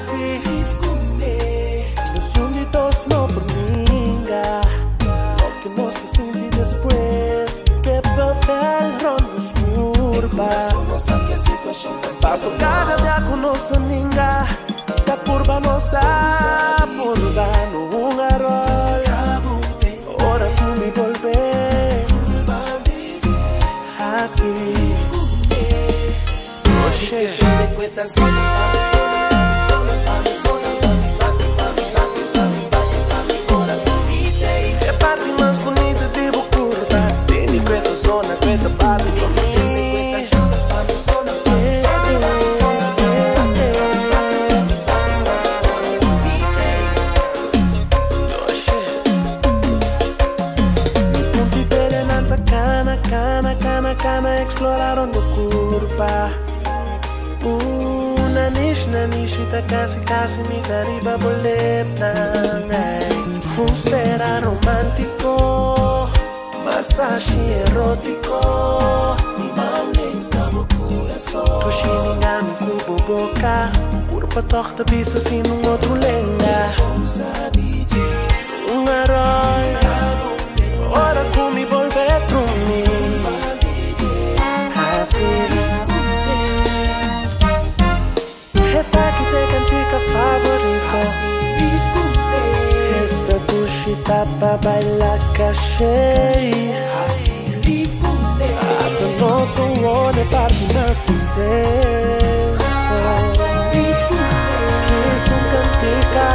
así. Los súbditos no por ninga. Lo que no se siente después, que papel rondas curva. Paso cada día con nossa minga. Da curva nossa curva no un arroz. Ora tu me volver así. Oye, é parte mais bonita de curva. Tem queta zona, queta parte pra mim. Cana exploraron no curva. Na niche tá casi me dariba boleta. Un será romántico, masaje erótico. Tu xininga mi cubo boca. Curva torta vista assim num outro lenga. Un arol, ora come volver pro mim. Assim. Essa que te cantica favorito. Esta cuchita pa bailar cachê. Até nosso olho parte mais intensa. Quis cantica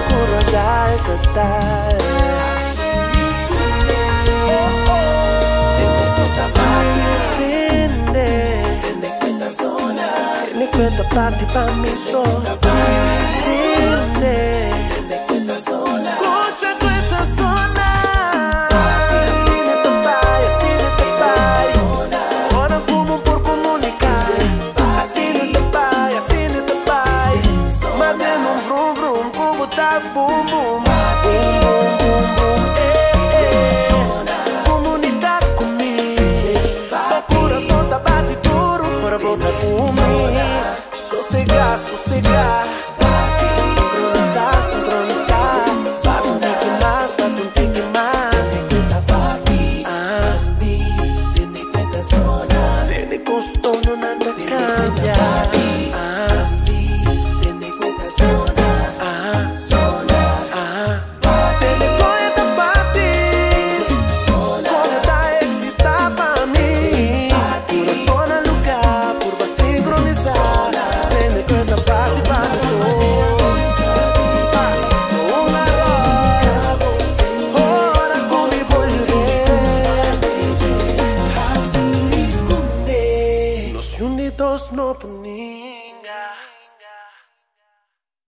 corral catar. Me cuenta parte pa' mi sol. Escucha cuenta zona. Así ne te vai. Ora como por comunicar. Así ne te vai. Mantendo um vrum vrum, como tá bum bum. Comunicar comigo. Meu coração tá bate duro. Ora volta comigo. Sossegar.